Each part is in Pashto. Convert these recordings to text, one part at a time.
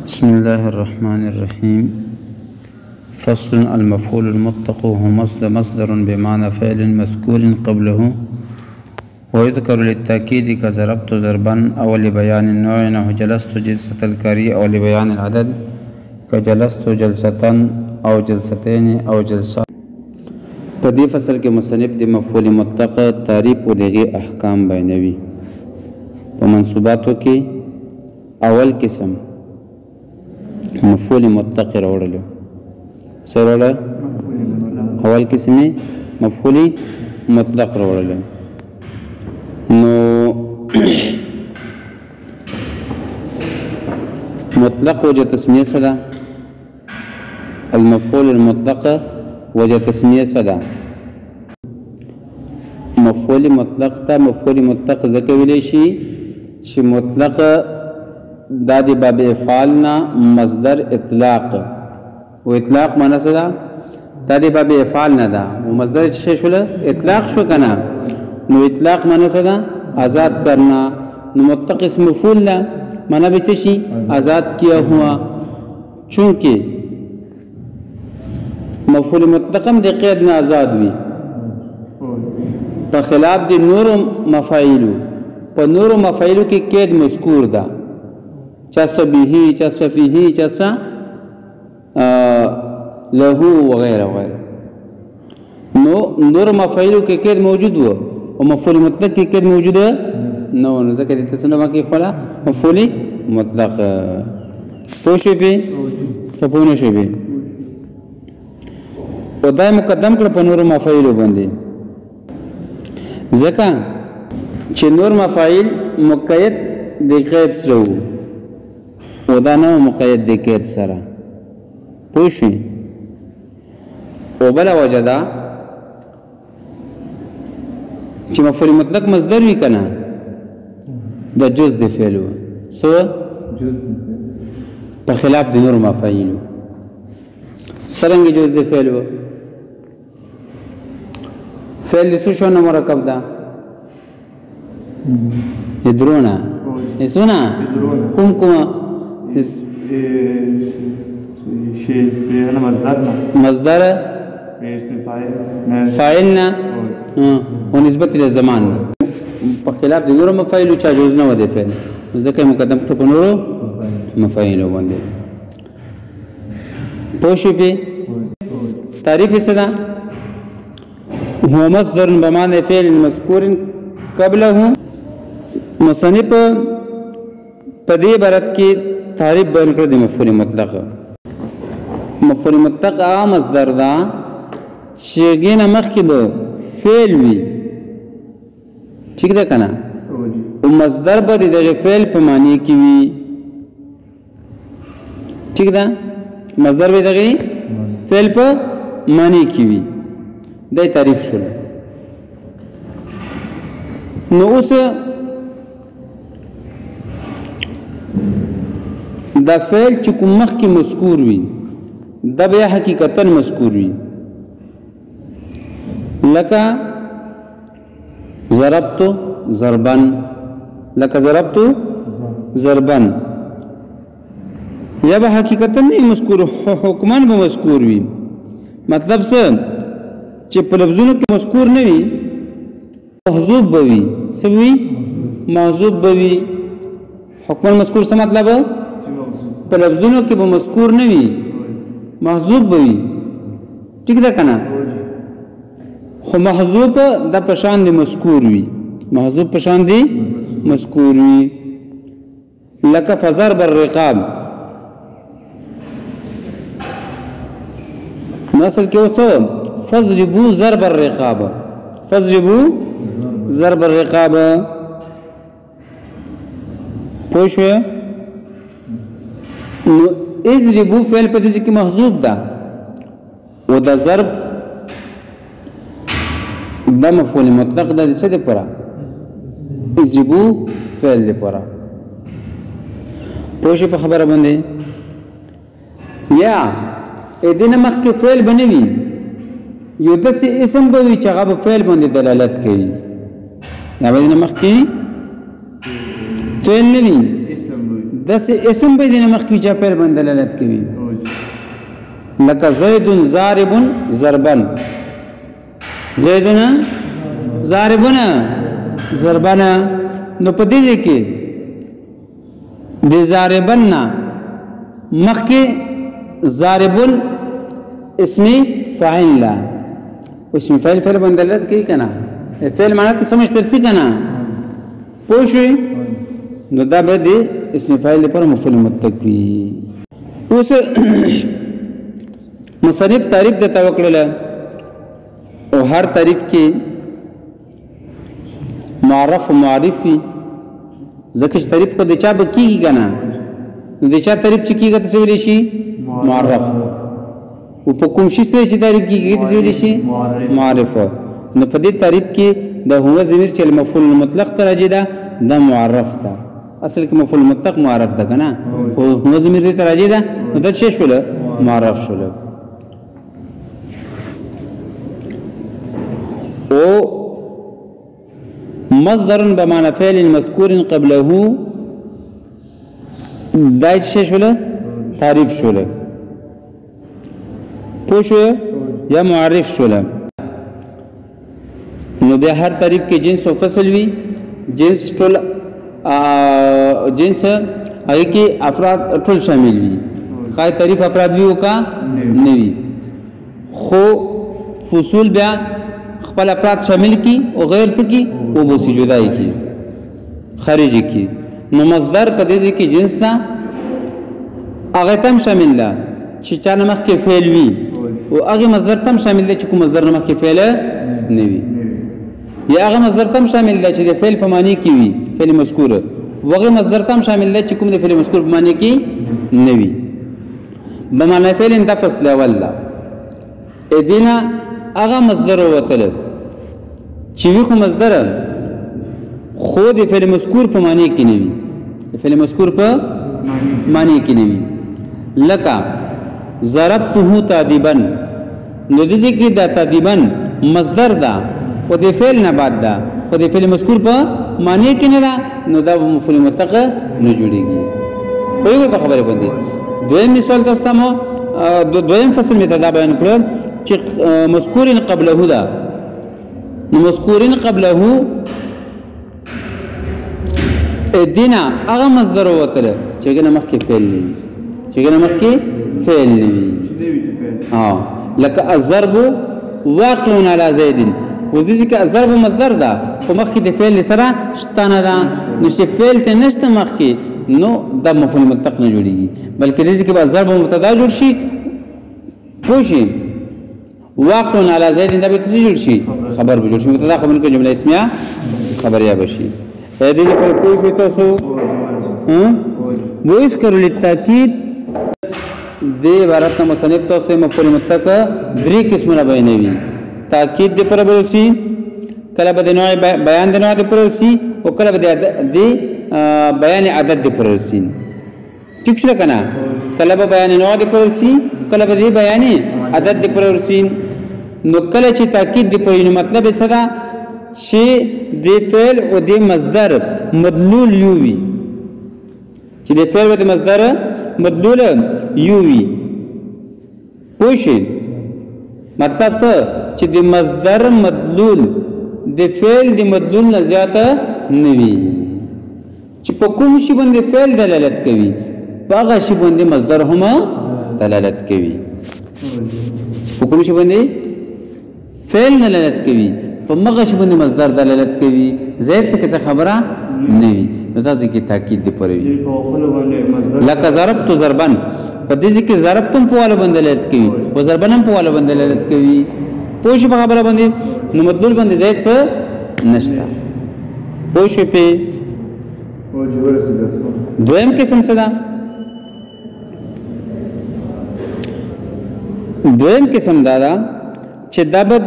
بسم الله الرحمن الرحيم. فصل المفعول المطلق هو مصدر بمعنى فعل مذكور قبله ويذكر للتأكيد كضربت ضربا أو لبيان النوع نحو جلست جلسة الكري أو لبيان العدد كجلست جلسة أو جلستين أو جلسات. په دې فصل کې مصنف د مفعول مطلق تعریف او دغه احکام بیانوي. په منصوباتو کې اول قسم مفعول مطلق راوړل سره اول قسمه مفعول مطلق راوړل نو مطلق وجه تسمیه صدا المفعول المطلق وجه تسمیه صدا مفعول مطلق تا مفعول مطلق ځکه ویلی شي چې مطلق دا دی باب افعالنا مصدر اطلاق و اطلاق معنی څه ده دا دی باب افعال نه ده و مصدر څه شول اطلاق شو کنه نو اطلاق معنی څه ده آزاد کرنا نو مطلق اسم مفعول لا معنی به څه شي آزاد کیا ہوا چونکه مفعول مطلق هم د قید نه آزاد وي په خلاف د نور مفاعیل په نور مفاعیل کې قید مذکور ده چا سبیهی چا صفیهی چا له وغیره وغیره نو نور مفاعیل کې قید موجود و او مفعول مطلق کې قید موجود نو ځکه د تسنیه کې خلا مفعول مطلق پوښې به پونه شي به او دای مقدم کړ په نور مفاعیل باندې ځکه چې نور مفاعیل مقید د قید سره او دا نو مقید د قید سره پوښي او بل وجدا چې مفعول مطلق مصدر وی کنه د جز د فعل سو جز په خلاف د نور مفاعیل سرنګ جز د فعل فعل څه شو نه مرکب ده يدرون يسونا كم شيء أنا مصدر فاعلنا ونسبة للزمان بخلاف د نورو مفاعیل چا جوز نه ودی فعل ځکه مقدم کړ په نورو مفاعیل باندې پوښی په تعریف صدا هو مصدر بمعنى فعل مذكور قبله مصنف په دې عبارت کې تعریف بیان کړ د مفعول مطلق مفعول مطلق هغه مصدر ده چې ګینه مخکې به فعل وي ٹھیک ده کنه او مصدر به د فعل په معنی کې وي ٹھیک ده مصدر به دغه فعل په معنی کې وي د تعریف شول نو اوس دا فعل چې کوم مخکې مذکور وي دا بیا حقیقتا مذکور وي لکه ضربت ضربا لکه ضربت ضربا یا به حقیقتا نه مذکور حکمان به مذکور وي مطلب څه چې په لفظونو کې مذکور نه وي محذوب به وي څه وي محذوب به وي حکمان مذکور څه مطلب په لفظونو کې به مذکور نه وي محذوب به وي ٹھیک ده کنه خو محذوب د پشان دی مذکور وي محذوب پشان دی مذکور وي لکه فضرب الرقاب مثلا کې اوس فضربوا ضرب الرقاب فضربوا ضرب الرقاب پوښه نو اضربوا فعل په دې کې محذوب ده او د ضرب د مفعول مطلق د څه ده پره اضربوا فعل ده پره پوښه په خبره باندې یا اذن مخکې فعل بنوي یو د اسم به وي چې هغه په فعل باندې دلالت کوي یا باندې مخکې فعل نه وي داسې اسم به دې نه مخکې چا فعل باندې دلالت کوي لکه زید ضارب ضربا زیدون ضاربون ضربنا نو په دې کې د ضاربن مخکې ضاربون اسمی فاعل لا اسم فاعل فعل باندې دلالت کوي کنه فعل معنی ته سمجھ ترسي کنه پوښي نو دا به د اسم فاعل لپاره مفعول مطلق وي اوس مصنف تعریف د توکل او هر تعریف کې معرف و معرف وي ځکه چې تعریف خو د چا به کیږي کنه نو د چا تعریف چې کیږي څه ویل شي معرف او په کوم شي سره چې تعریف کیږي څه ویل شي معرف نو په دې تعریف کې د هو ضمیر چې مفعول مطلق ته راځي دا د معرف ده اصل کې مفعول مطلق معرف ده کنه خو هو ضمیر دې ته راځي دا نو د څه شول معرف شول او مصدر بمعنى فعل مذكور قبله دای څه شول تعریف شول پوښو یا معرف شول نو به هر تعریف کې جنس او فصل وي جنس ټول جنس هغه کې افراد ټول شامل وي خای تعریف افراد وي او کا نه وي خو فصول بیا خپل افراد شامل کی او غیر سکی او بوسی جدائی کی خارجی کی نو مصدر په دې کې جنس نه هغه تم شامل ده چې چا نمخ کې فعل وي او هغه مصدر تم شامل ده چې کوم مصدر نمخ کې فعل نه وي یا هغه مصدر تم شامل ده چې د فعل په معنی کې وي فعل مذکور وغه مصدر تم شامل ده چې کوم د فعل مذکور په معنی کې نه وي بمعنی فعل انت فصل اول ادینا هغه مصدر وتل چې وی خو مصدر خو د فعل مذکور په معنی کې نه وي فعل مذکور په معنی کې نه وي لکه ضربته تادیبا نو د ذکر د تادیبا مصدر ده او د فعل نه بعد ده خو د فعل مذکور په معنی کې نه ده نو دا مفعول مطلق نه جوړيږي په یو په خبره باندې دویم مثال تاسو ته دویم فصل می ته دا بیان کړل چې مذکور قبله ده نو مذکور قبله ادینا هغه مصدر وتل چې ګنه مخکې فعل نه چې ګنه مخکې فعل نه وي لکه الضرب واقع على زید و دې چې الضرب مصدر ده خو مخکې د فعل سره شتانه ده نو چې فعل ته نشته مخکې نو د مفعول مطلق نه جوړيږي بلکې دې چې الضرب مبتدا جوړ شي پوښي واقع على زید دا به څه جوړ شي خبر به جوړ شي مبتدا خبر کې جمله اسمیه خبريه بشي دې پر پوښي تاسو و اذكر للتاكيد دې عبارت مصنف تاسو مفعول مطلق درې قسمونه بیانوي تاکید دې پر بروسي کله به نوع بیان د نوع دې پر بروسي او کله به د بیان عدد دې پر بروسي ٹھیک شو کنه کله به بیان نوع دې پر بروسي کله به بیان عدد دې پر بروسي نو کله چې تاکید دې پر نو مطلب څه ده چې دې فعل او دې مصدر مدلول یووي چې د فعل او د مصدر مدلول یووي پوښي مطلب څه چې د مصدر مدلول د فعل د مدلول نه زیاته نه وي چې په کوم شي باندې فعل دلالت کوي هغه شی باندې مصدر هم دلالت کوي په کوم شي باندې فعل دلالت کوي په هغه شی باندې مصدر دلالت کوي زید په څه خبره نه وي نو تاسو کې تاکید دی پروي لکه ضربت ضربا په دې کې ضربتم په والا باندې دلالت کوي او ضربنم په والا باندې دلالت کوي پوښ په خبره باندې نو مدلول باندې زید څه نشته پوښ په دویم قسم څه ده دویم قسم دا چې دا به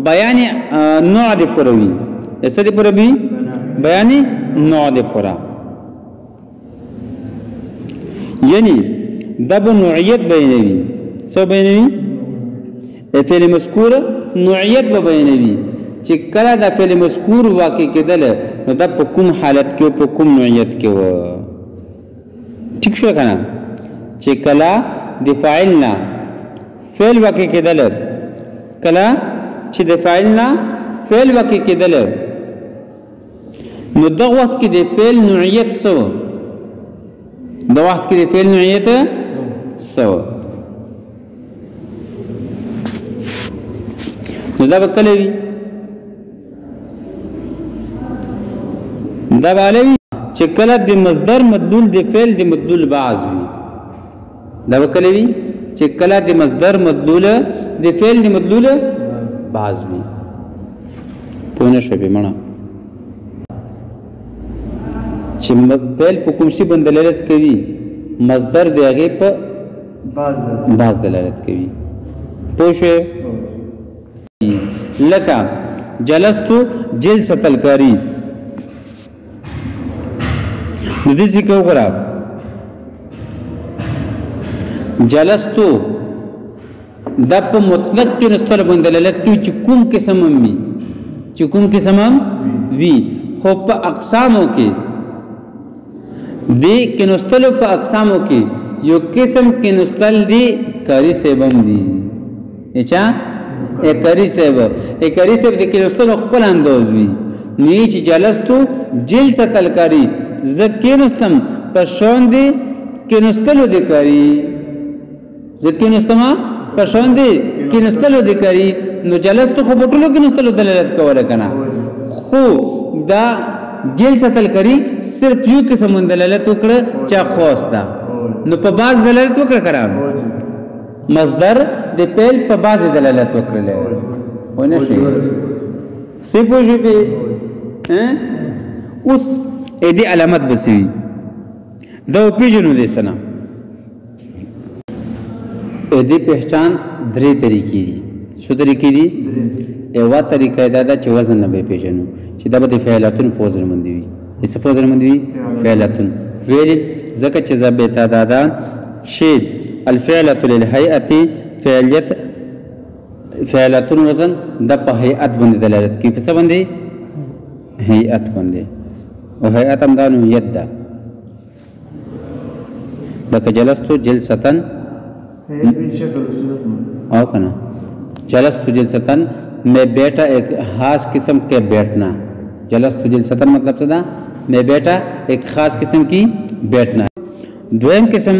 بیان نوع دی پروي څه دی پروي بیان نوع دی پورا یعنی دا به نوعیت بیانوي څه بیانوي فعل مذکور نوعیت به بیانوي چې کله دا فعل مذکور واقع کېدل نو دا په کوم حالت کې په کوم نوعیت کې و ٹھیک شو کنه چې کلا د فاعل نه فعل واقع کېدل کلا چې د فاعل نه فعل واقع کېدل نو دغه وخت کې د فعل نوعیت څه د وخت کې د فعل نوعیت څه نو دا به کله وي دا به علوي چې کله د مصدر مدلول د فعل د مدلول بعض وي دا به کله وي چې کله د مصدر مدلول د فعل د مدلول بعض وي پونه شوی مړه چې فعل په کوم شي باندې دلالت کوي مصدر د هغه په بعض دلالت کوي پوه شئ لکه جلستو جلسة الکاری نو دې څه وګوره جلستو د په مطلق کې نستل باندې دلالت کوي چې کوم قسم وي چې کوم قسم وي خو په اقسامو کې دې کې نستل په اقسامو کې یو قسم کې نستل دي کاری سبم دي اچھا اکاری سیب د کې نستل خپل انداز وي نیچ جلستو جلسة الکاری زکینستم پشون دی کینستلو دی کاری زکینستما پشون دی کینستلو دی کاری نو جلستو خو بطلو کینستلو دلالت کوله کنا خو دا جلسة الکاری صرف یو قسم دلالت وکړه چا خاص دا نو په باز دلالت وکړه کرام مصدر د فعل په باز دلالت وکړه خو نه شي سی پوجي به اوس ا دې علامت بسوي دا پیژنو دې سنا ا دې پہچان درې طریقې دي شو طریقې دي یو طریقه دا چې وزن نه به پیژنو چې دا به فعلاتن فوزر مندي وي څه فوزر مندي وي فعلاتن ویل زکه چې زبېتا دادا شی الفعلة للهيئة فعلاتن وزن د په هيئت باندې دلالت کوي په څه باندې هيئت باندې او هيئت هم دا نوعیت ده لکه جلستو جلستن او کنا جلستو جلستن میں بیٹا ایک خاص قسم کے بیٹھنا جلستو جلستن مطلب څه ده میں بیٹا ایک خاص قسم کی بیٹھنا دویم قسم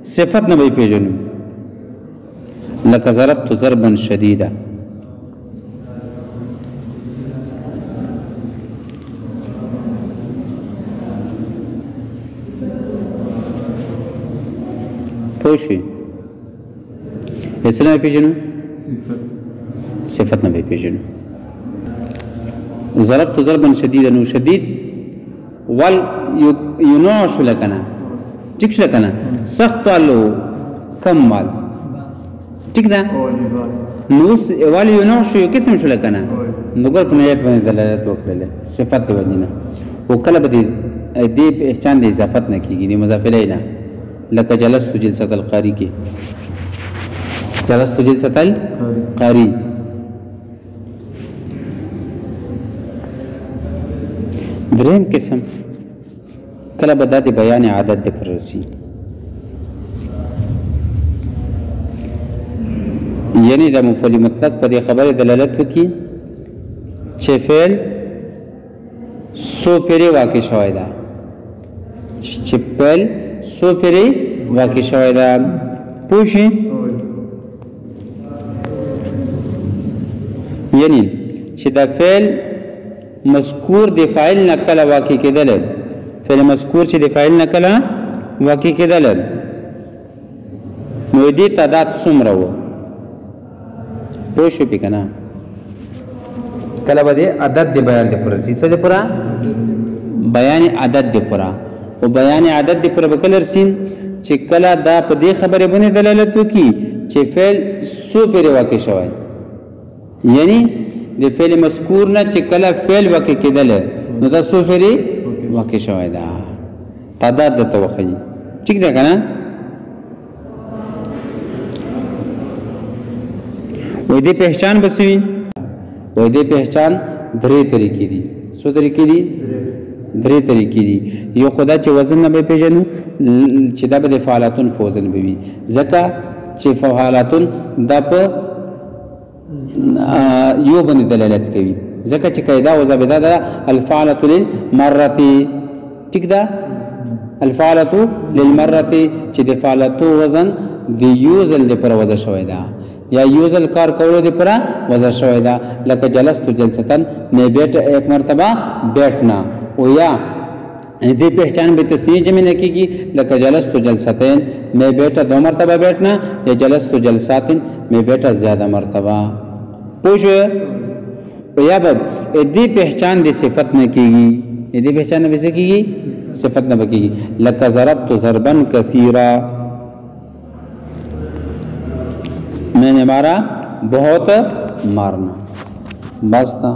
صفت نه به پیژنو لکه ضربت ضربا شديدا پوشی اسلام پیژنو صفت نه به پیژنو ضربت ضربا شديدا نو شدید ول ينوش لکنا ٹھیک شو کنه سخت والو کم مال ٹھیک ده نو والی یو نو شو قسم شو کنه نو ګر په نیت باندې دلالت وکړه صفت دی وجنه وکله به دې پہچان د اضافت نه کیږي د مضاف الیه نه لکه جلست جلسة القاری کې جلست جلسة القاری دریم قسم کله به د بیان عادت د پرسي یعنی د مفعول مطلق په دې خبره دلالت وکي چې فعل سو پیری واقع شوی دا چې فعل سو پیری واقع شوی دا پوښي یعنی چې دا فعل مذکور د فاعل نه کله واقع کېدل فعل مذکور چې د فاعل نه کله واقع کېدل نو دې تعداد څومره و پوه شو پې که نه کله به د عدد د بیان د پوره سي څه د پوره بیان عدد د پوره او بیان عدد د پوره به کله رسي چې کله دا په دې خبرې باندې دلالت وکړي چې فعل څو پورې واقع شوی یعنی د فعل مذکور نه چې کله فعل واقع کېدل نو دا څو پورې واقع شوی دا تعداد د توخی ٹھیک ده کنه وې دې پہچان بسوي وې دې پہچان درې طریقې دي څو طریقې دي درې طریقې دي. یو خدا چې وزن نه به پیژنو چې دا به د فعالاتون په وزن به وي ځکه چې فعالاتون دا په یو باندې دلالت کوي ځکه چې قاعده او ضابطه ده الفعلة للمرة ټیک ده الفعلة للمرة چې د فعلتو وزن د یو ځل د پر وزن شوی ده یا یو ځل کار کولو د پر وزن شوی ده لکه جلست جلستن میں بیٹھ ایک مرتبہ بیٹھنا او یا دې پہچان به تسنیه جمع نه کیږي لکه جلست جلستین میں بیٹھا دو مرتبہ بیٹھنا یا جلست جلساتن میں بیٹھا زیادہ مرتبہ پوښ یا به دې پہچان د صفت نه کیږي دې پہچان نه وسه کیږي صفت نه بکیږي لکه ضربت ضربا کثیرا میں نے مارا بہت مارنا بس تھا.